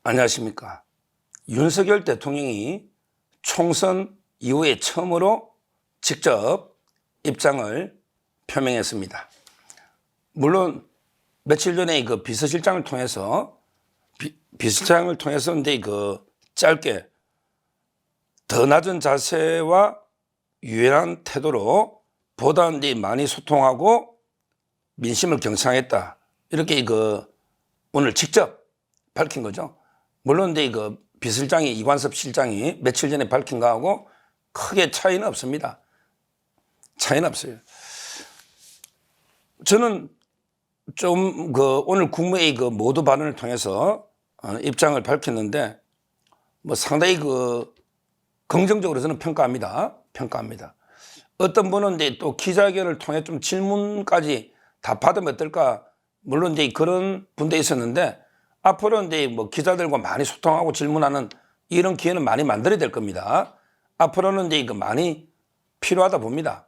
안녕하십니까. 윤석열 대통령이 총선 이후에 처음으로 직접 입장을 표명했습니다. 물론 며칠 전에 그 비서실장을 통해서 근데 짧게 더 낮은 자세와 유연한 태도로 보다 많이 소통하고 민심을 경청했다. 이렇게 오늘 직접 밝힌 거죠. 물론 비서실장이 이관섭 실장이 며칠 전에 밝힌 거하고 크게 차이는 없습니다. 차이는 없어요. 저는 좀 오늘 국무회의 모두 발언을 통해서 입장을 밝혔는데 상당히 긍정적으로 저는 평가합니다. 어떤 분은 또 기자회견을 통해 좀 질문까지 다 받으면 어떨까? 물론 그런 분도 있었는데 앞으로는 기자들과 많이 소통하고 질문하는 이런 기회는 많이 만들어야 될 겁니다. 앞으로는 많이 필요하다 봅니다.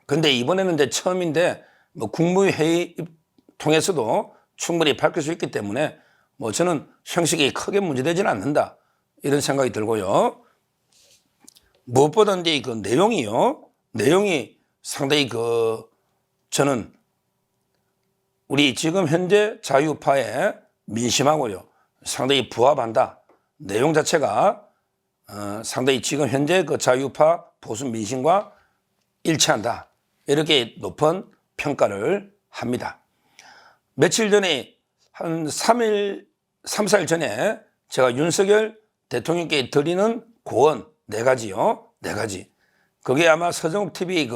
근데 이번에는 처음인데 국무회의 통해서도 충분히 밝힐 수 있기 때문에 저는 형식이 크게 문제되지는 않는다. 이런 생각이 들고요. 무엇보다 내용이 상당히 저는 우리 지금 현재 자유파의 민심하고요 상당히 부합한다. 내용 자체가 상당히 지금 현재 자유파 보수 민심과 일치한다. 이렇게 높은 평가를 합니다. 며칠 전에 한 3일, 3, 4일 전에 제가 윤석열 대통령께 드리는 고언 4가지요. 4가지. 그게 아마 서정욱 TV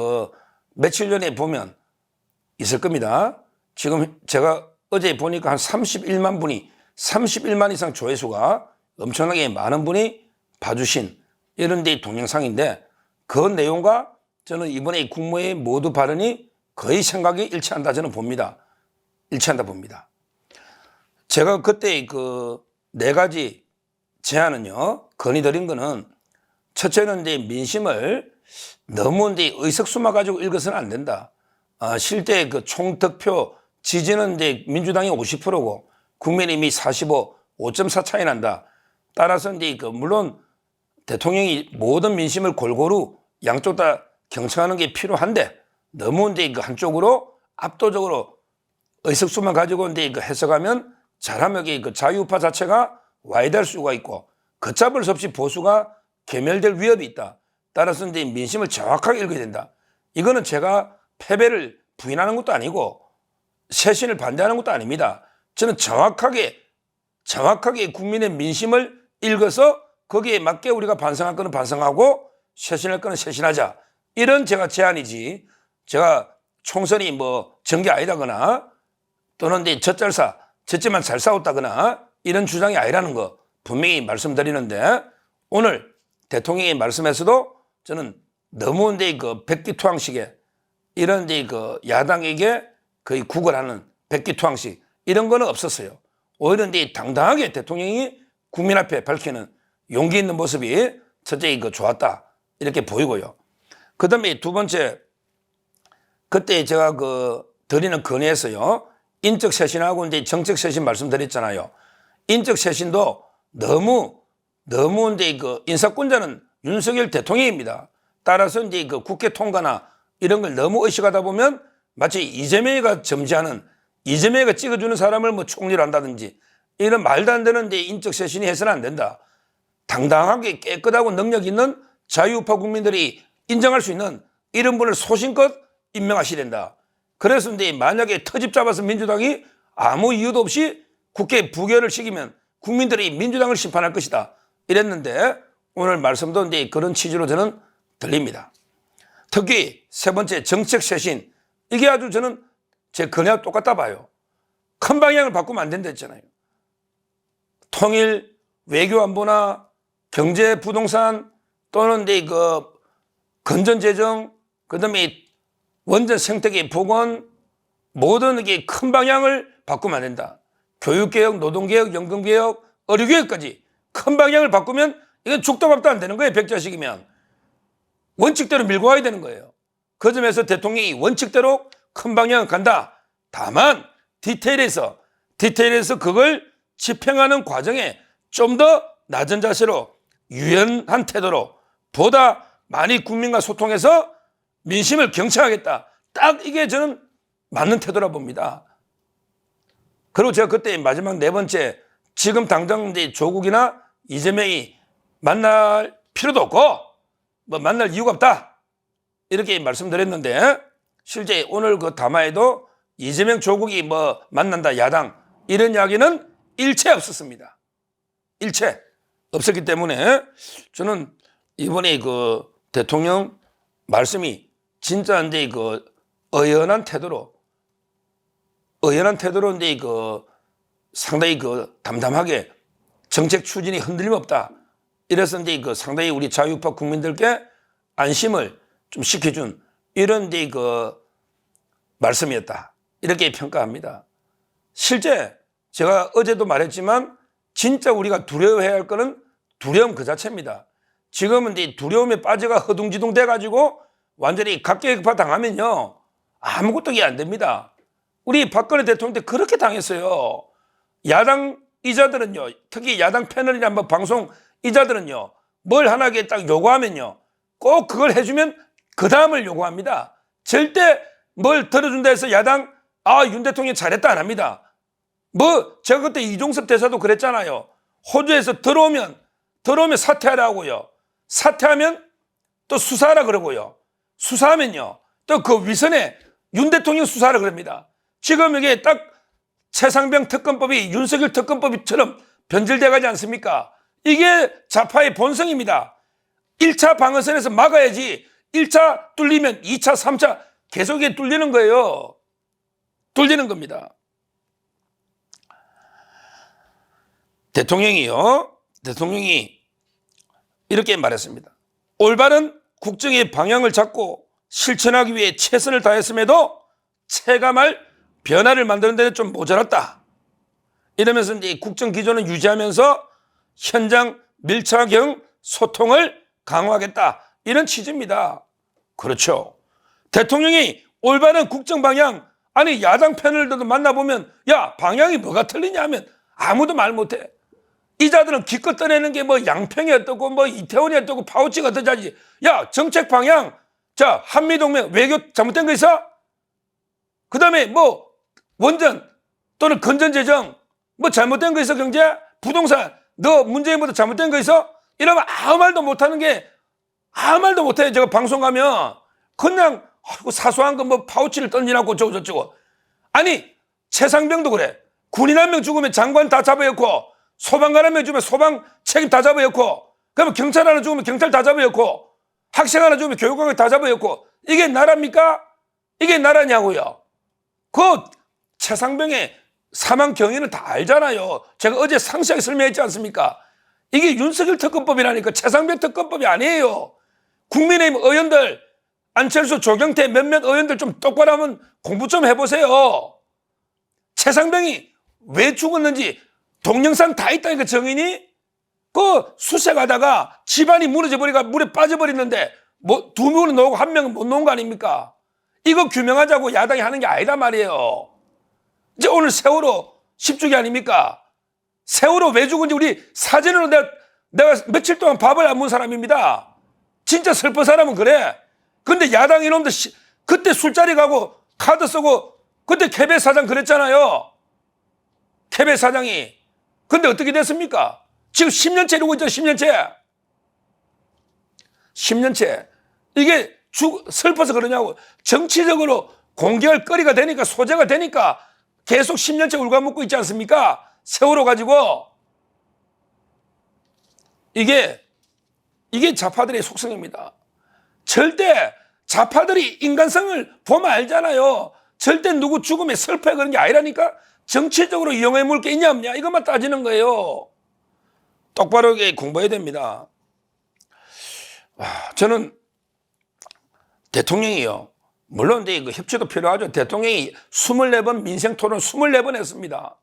며칠 전에 보면 있을 겁니다. 지금 제가 어제 보니까 한 31만 이상 조회수가 엄청나게 많은 분이 봐주신 이런 데 동영상인데 그 내용과 저는 이번에 국무회의 모두 발언이 거의 생각이 일치한다 저는 봅니다. 일치한다 봅니다. 제가 그때 4가지 제안은요, 건의드린 거는 첫째는 민심을 너무 의석수만 가지고 읽어서는 안 된다. 실제 총득표 지지는 민주당이 50%고 국민의힘이 45, 5.4 차이 난다. 따라서 물론 대통령이 모든 민심을 골고루 양쪽 다 경청하는 게 필요한데 너무 한쪽으로 압도적으로 의석수만 가지고 해석하면 잘하면 자유파 자체가 와해될 수가 있고 걷잡을 수 없이 보수가 괴멸될 위협이 있다. 따라서 민심을 정확하게 읽어야 된다. 이거는 제가 패배를 부인하는 것도 아니고 쇄신을 반대하는 것도 아닙니다. 저는 정확하게 국민의 민심을 읽어서 거기에 맞게 우리가 반성할 거는 반성하고 쇄신할 거는 쇄신하자. 이런 제가 제안이지. 제가 총선이 전개 아니다거나 또는 졌지만 잘 싸웠다거나 이런 주장이 아니라는 거 분명히 말씀드리는데 오늘 대통령의 말씀에서도 저는 너무 백기투항식의 이런 야당에게 거의 구걸하는 백기투항식 이런 거는 없었어요. 오히려 당당하게 대통령이 국민 앞에 밝히는 용기 있는 모습이 첫째 좋았다 이렇게 보이고요. 그 다음에 두 번째 그때 제가 드리는 건의에서요 인적 쇄신하고 정책 쇄신 말씀드렸잖아요. 인적 쇄신도 너무 인사권자는 윤석열 대통령입니다. 따라서 국회 통과나 이런 걸 너무 의식하다 보면 마치 이재명이가 점지하는 이재명이가 찍어주는 사람을 총리로 한다든지 이런 말도 안 되는 인적 쇄신이 해서는 안 된다. 당당하게 깨끗하고 능력 있는 자유파 국민들이 인정할 수 있는 이런 분을 소신껏 임명하셔야 된다. 그래서 만약에 터집 잡아서 민주당이 아무 이유도 없이 국회 부결을 시키면 국민들이 민주당을 심판할 것이다. 이랬는데 오늘 말씀도 그런 취지로 저는 들립니다. 특히 세 번째 정책 쇄신 이게 아주 저는 제 건의와 똑같다 봐요. 큰 방향을 바꾸면 안 된다 했잖아요. 통일, 외교 안보나 경제 부동산 또는 건전재정 그다음에 원전 생태계 복원 모든 큰 방향을 바꾸면 안 된다. 교육개혁, 노동개혁, 연금개혁, 의료개혁까지 큰 방향을 바꾸면 이건 죽도 밥도 안 되는 거예요. 백자식이면. 원칙대로 밀고 와야 되는 거예요. 그 점에서 대통령이 원칙대로 큰 방향 간다. 다만 디테일에서 그걸 집행하는 과정에 좀 더 낮은 자세로 유연한 태도로 보다 많이 국민과 소통해서 민심을 경청하겠다. 딱 이게 저는 맞는 태도라 봅니다. 그리고 제가 그때 마지막 네 번째, 지금 당장 조국이나 이재명이 만날 필요도 없고 뭐 만날 이유가 없다 이렇게 말씀드렸는데, 실제 오늘 그 담화에도 이재명 조국이 뭐 만난다 야당 이런 이야기는 일체 없었습니다. 일체 없었기 때문에 저는 이번에 그 대통령 말씀이 진짜 이제 그 의연한 태도로 이제 그 상당히 그 담담하게 정책 추진이 흔들림 없다. 이래서 이제 그 상당히 우리 자유파 국민들께 안심을 좀 시켜준 이런 이제 그 말씀이었다. 이렇게 평가합니다. 실제 제가 어제도 말했지만 진짜 우리가 두려워해야 할 거는 두려움 그 자체입니다. 지금은 이제 두려움에 빠져가 허둥지둥 돼가지고 완전히 각계격파 당하면요 아무것도 안 됩니다. 우리 박근혜 대통령 때 그렇게 당했어요. 야당 이자들은요, 특히 야당 패널이나 뭐 방송 이자들은요, 뭘 하나 딱 요구하면요 꼭 그걸 해주면 그 다음을 요구합니다. 절대 뭘 들어준다 해서 야당 윤 대통령 잘했다 안 합니다. 뭐 제가 그때 이종섭 대사도 그랬잖아요. 호주에서 들어오면 사퇴하라고요. 사퇴하면 또 수사하라 그러고요. 수사하면요 또 그 위선에 윤 대통령 수사하라 그럽니다. 지금 이게 딱 최상병 특검법이 윤석열 특검법처럼 변질돼 가지 않습니까? 이게 좌파의 본성입니다. 1차 방어선에서 막아야지 1차 뚫리면 2차 3차 계속 뚫리는 거예요. 뚫리는 겁니다. 대통령이 이렇게 말했습니다. 올바른 국정의 방향을 잡고 실천하기 위해 최선을 다했음에도 체감할 변화를 만드는 데는 좀 모자랐다. 이러면서 이제 국정 기조는 유지하면서 현장 밀착형 소통을 강화하겠다. 이런 취지입니다. 그렇죠. 대통령이 올바른 국정 방향, 아니 야당 패널들도 만나보면 야 방향이 뭐가 틀리냐 하면 아무도 말 못해. 이자들은 기껏 떠내는 게 뭐 양평이 어떻고 뭐 이태원이 어떻고 파우치가 어떠자지. 야 정책 방향, 자 한미동맹 외교 잘못된 거 있어? 그 다음에 뭐 원전 또는 건전재정 뭐 잘못된 거 있어? 경제 부동산 너 문재인보다 잘못된 거 있어? 이러면 아무 말도 못하는 게 아무 말도 못해. 제가 방송 가면 그냥 사소한 거 뭐 파우치를 던지라고 저쩌고. 아니 최상병도 그래. 군인 한 명 죽으면 장관 다 잡아였고, 소방관 한 명 죽으면 소방 책임 다 잡아였고, 그러면 경찰 하나 죽으면 경찰 다 잡아였고, 학생 하나 죽으면 교육관 다 잡아였고. 이게 나라입니까? 이게 나라냐고요. 그 최상병의 사망 경위는 다 알잖아요. 제가 어제 상세하게 설명했지 않습니까? 이게 윤석열 특검법이라니까 최상병 특검법이 아니에요. 국민의힘 의원들 안철수, 조경태 몇몇 의원들 좀 똑바로 하면 공부 좀 해보세요. 최상병이 왜 죽었는지 동영상 다 있다니까. 정인이 그 수색하다가 집안이 무너져 버리가 물에 빠져버리는데 뭐 두 명은 나오고 한 명은 못 나온 거 아닙니까? 이거 규명하자고 야당이 하는 게 아니란 말이에요. 이제 오늘 세월호 10주기 아닙니까? 세월호 왜 죽은지 우리 사진으로 내가 며칠 동안 밥을 안 먹은 사람입니다. 진짜 슬픈 사람은 그래. 근데 야당 이놈들 그때 술자리 가고 카드 쓰고 그때 케베 사장 그랬잖아요. 케베 사장이. 근데 어떻게 됐습니까? 지금 10년째 이러고 있죠. 10년째. 10년째. 이게 슬퍼서 그러냐고. 정치적으로 공개할 거리가 되니까, 소재가 되니까 계속 10년째 울고먹고 있지 않습니까? 세월호 가지고. 이게 좌파들의 속성입니다. 절대 좌파들이 인간성을 보면 알잖아요. 절대 누구 죽음에 슬퍼해 그런 게 아니라니까. 정치적으로 이용해 물 게 있냐 없냐 이것만 따지는 거예요. 똑바로 공부해야 됩니다. 저는 대통령이요, 물론 이제 그 협치도 필요하죠. 대통령이 24번 민생토론 24번 했습니다.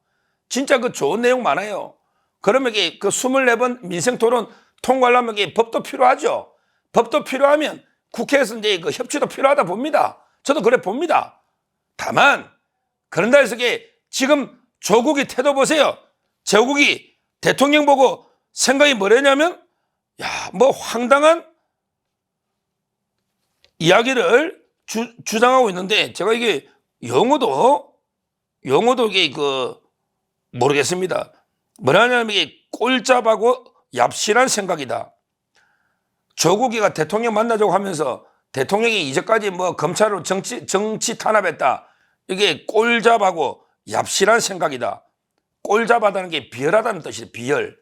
진짜 그 좋은 내용 많아요. 그러면 그 24번 민생토론 통과하려면 법도 필요하죠. 법도 필요하면 국회에서 이제 그 협치도 필요하다 봅니다. 저도 그래 봅니다. 다만 그런다 해서 지금 조국이 태도 보세요. 제국이 대통령 보고 생각이 뭐랬냐면, 야, 뭐 황당한 이야기를 주장하고 있는데, 제가 이게 영어도 이게 모르겠습니다. 뭐라냐면 이게 꼴잡하고 얍실한 생각이다. 조국이가 대통령 만나자고 하면서 대통령이 이제까지 뭐 검찰로 정치 탄압했다. 이게 꼴잡하고 얍실한 생각이다. 꼴잡하다는 게 비열하다는 뜻이에요. 비열.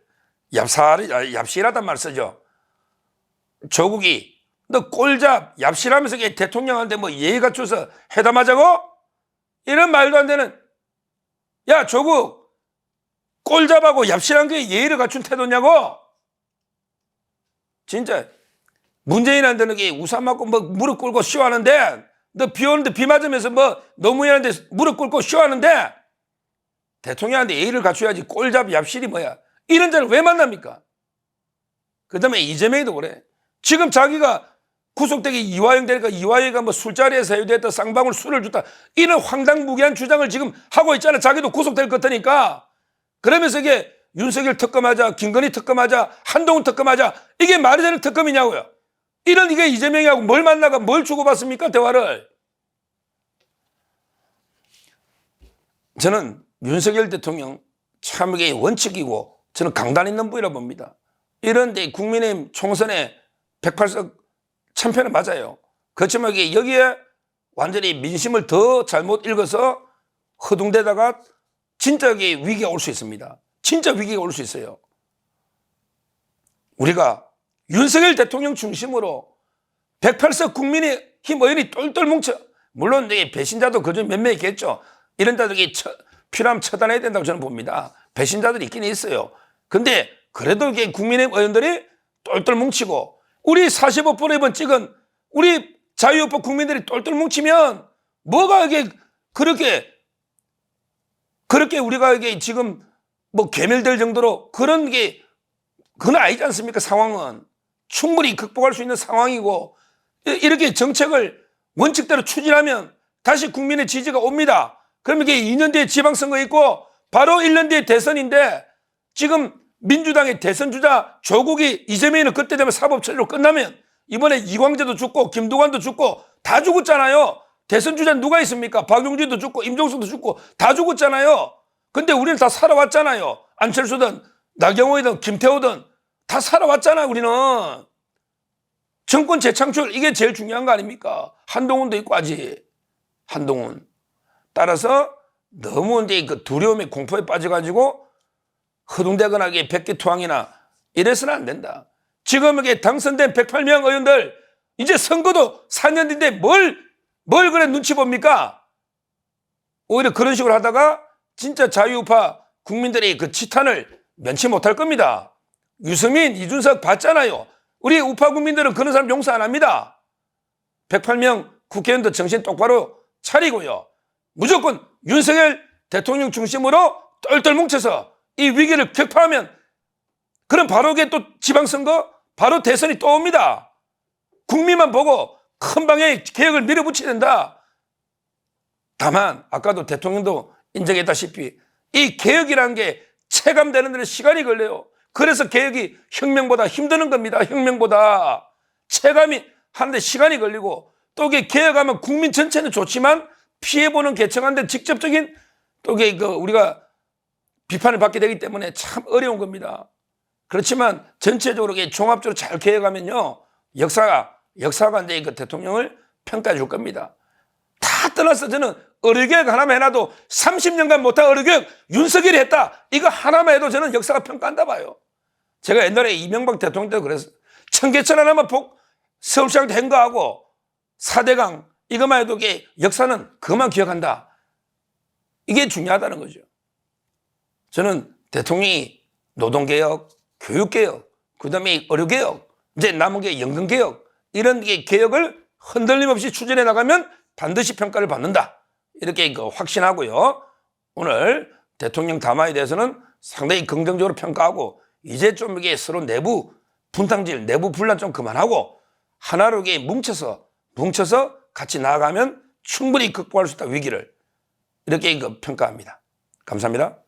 얍실하단 말 쓰죠. 조국이 너 꼴잡 얍실하면서 대통령한테 뭐 예의 갖춰서 회담하자고? 이런 말도 안 되는. 야, 조국 꼴잡하고 얍실한 게 예의를 갖춘 태도냐고? 진짜 문재인한테는 게 우산 맞고 뭐 무릎 꿇고 쇼하는데, 너 비 오는데 비 맞으면서 뭐 노무현한테 무릎 꿇고 쇼하는데, 대통령한테 예의를 갖춰야지. 꼴잡 얍실이 뭐야? 이런 자를 왜 만납니까? 그 다음에 이재명이도 그래. 지금 자기가 구속되기 이화영 되니까 이화영이가 뭐 술자리에 사유됐다, 쌍방울 술을 줬다, 이런 황당무계한 주장을 지금 하고 있잖아. 자기도 구속될 것 같으니까. 그러면서 이게 윤석열 특검하자, 김건희 특검하자, 한동훈 특검하자, 이게 말이 되는 특검이냐고요. 이런 이게 이재명이하고 뭘 만나가 뭘 주고받습니까? 대화를. 저는 윤석열 대통령 참 이게 원칙이고 저는 강단 있는 분이라고 봅니다. 이런데 국민의힘 총선에 108석 참패는 맞아요. 그렇지만 이게 여기에 완전히 민심을 더 잘못 읽어서 허둥대다가 진짜 이게 위기가 올 수 있습니다. 진짜 위기가 올 수 있어요. 우리가 윤석열 대통령 중심으로 108석 국민의힘 의원이 똘똘 뭉쳐, 물론 배신자도 그중 몇 명 있겠죠. 이런 자들이 필요하면 처단해야 된다고 저는 봅니다. 배신자들이 있긴 있어요. 근데 그래도 이게 국민의힘 의원들이 똘똘 뭉치고, 우리 45%번 찍은 우리 자유우파 국민들이 똘똘 뭉치면 뭐가 이게 그렇게 우리가 이게 지금 뭐 괴멸될 정도로 그런 게 그건 아니지 않습니까? 상황은 충분히 극복할 수 있는 상황이고, 이렇게 정책을 원칙대로 추진하면 다시 국민의 지지가 옵니다. 그러면 이게 2년 뒤에 지방선거 있고 바로 1년 뒤에 대선인데, 지금 민주당의 대선 주자 조국이 이재명이는 그때 되면 사법처리로 끝나면 이번에 이광재도 죽고 김두관도 죽고 다 죽었잖아요. 대선 주자 누가 있습니까? 박용진도 죽고 임종석도 죽고 다 죽었잖아요. 근데 우리는 다 살아왔잖아요. 안철수든 나경원이든 김태호든 다 살아왔잖아요. 우리는 정권 재창출, 이게 제일 중요한 거 아닙니까? 한동훈도 있고 아직 한동훈. 따라서 너무 이제 그 두려움의 공포에 빠져가지고 허둥대거나 백기투항이나 이래서는 안 된다. 지금 이게 당선된 108명 의원들 이제 선거도 4년 뒤인데 뭘 그래 눈치 봅니까? 오히려 그런 식으로 하다가 진짜 자유우파 국민들이 그 치탄을 면치 못할 겁니다. 유승민, 이준석 봤잖아요. 우리 우파 국민들은 그런 사람 용서 안 합니다. 108명 국회의원들 정신 똑바로 차리고요. 무조건 윤석열 대통령 중심으로 똘똘 뭉쳐서 이 위기를 격파하면, 그럼 바로 이게 또 지방선거, 바로 대선이 또 옵니다. 국민만 보고 큰 방향의 개혁을 밀어붙여야 된다. 다만 아까도 대통령도 인정했다시피 이 개혁이라는 게 체감되는 데는 시간이 걸려요. 그래서 개혁이 혁명보다 힘드는 겁니다. 혁명보다 체감이 하는데 시간이 걸리고, 또 이게 개혁하면 국민 전체는 좋지만 피해보는 계층한테 직접적인 또 이게 우리가 비판을 받게 되기 때문에 참 어려운 겁니다. 그렇지만 전체적으로 종합적으로 잘 개혁하면요, 역사가 이제 그 대통령을 평가해 줄 겁니다. 다 떠나서 저는 의료개혁 하나만 해놔도 30년간 못한 의료개혁 윤석열이 했다, 이거 하나만 해도 저는 역사가 평가한다 봐요. 제가 옛날에 이명박 대통령 때도 그랬어요. 청계천 하나만 서울시장 된 거하고 4대강 이것만 해도 역사는 그것만 기억한다. 이게 중요하다는 거죠. 저는 대통령이 노동개혁, 교육개혁, 그 다음에 의료개혁, 이제 남은 게 연금개혁, 이런 개혁을 흔들림 없이 추진해 나가면 반드시 평가를 받는다. 이렇게 확신하고요. 오늘 대통령 담화에 대해서는 상당히 긍정적으로 평가하고, 이제 좀 이게 서로 내부 분탕질, 내부 분란 좀 그만하고 하나로 뭉쳐서 같이 나아가면 충분히 극복할 수 있다, 위기를. 이렇게 평가합니다. 감사합니다.